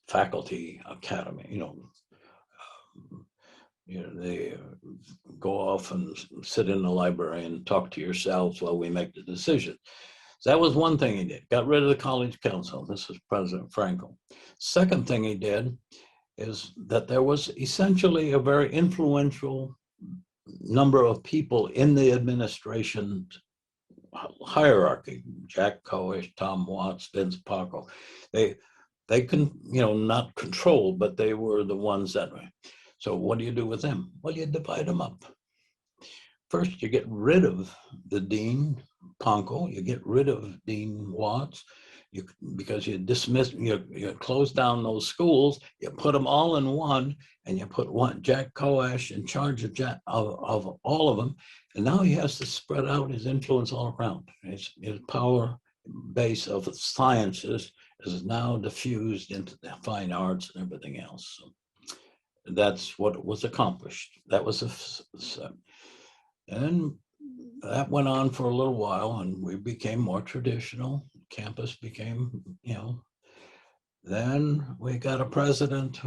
faculty academy, they go off and sit in the library and talk to yourselves while we make the decision. So that was one thing he did. Got rid of the college council. This is President Franklin. Second thing he did is that there was essentially a very influential number of people in the administration hierarchy: Jack Koish, Tom Watts, Vince Paco. They can, not control, but they were the ones that. So what do you do with them? Well, you divide them up. First, you get rid of the dean, Ponko. You get rid of Dean Watts, because you dismiss, you close down those schools. You put them all in one, and you put Jack Koash in charge of all of them. And now he has to spread out his influence all around. His power base of sciences is now diffused into the fine arts and everything else. So that's what was accomplished. That was and that went on for a little while, and we became more traditional. Campus became, then we got a president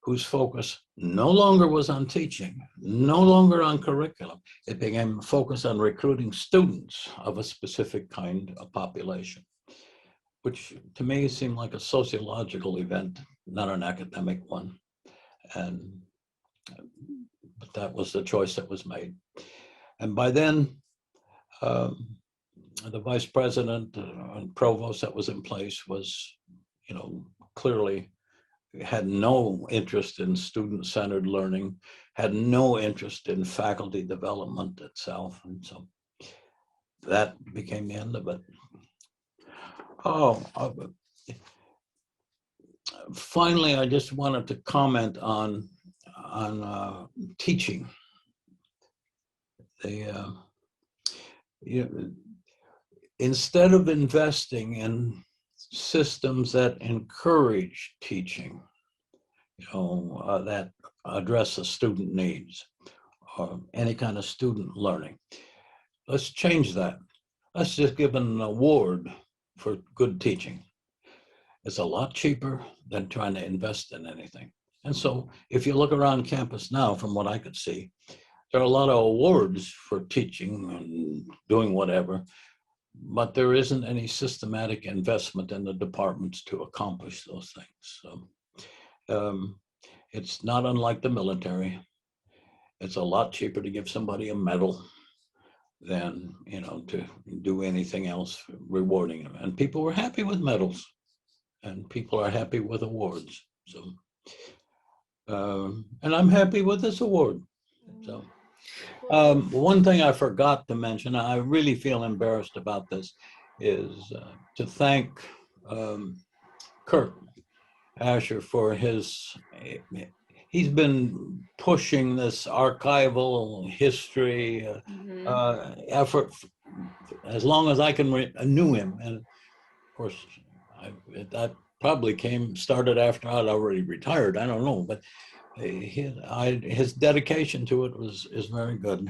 whose focus no longer was on teaching, no longer on curriculum. It became a focus on recruiting students of a specific kind of population, which to me seemed like a sociological event, not an academic one. But that was the choice that was made. And by then, the vice president and provost that was in place was, clearly had no interest in student-centered learning, had no interest in faculty development itself. And so that became the end of it. Finally, I just wanted to comment on teaching. Instead of investing in systems that encourage teaching, that address the student needs or any kind of student learning, let's change that. Let's just give an award for good teaching. It's a lot cheaper than trying to invest in anything. And so if you look around campus now, from what I could see, there are a lot of awards for teaching and doing whatever, but there isn't any systematic investment in the departments to accomplish those things. So it's not unlike the military. It's a lot cheaper to give somebody a medal than, to do anything else rewarding them. And people were happy with medals, and people are happy with awards. So, and I'm happy with this award. So. One thing I forgot to mention, I really feel embarrassed about this, is to thank Kurt Asher for he's been pushing this archival history effort as long as I knew him. And of course, that probably started after I'd already retired. I don't know, but his dedication to it is very good.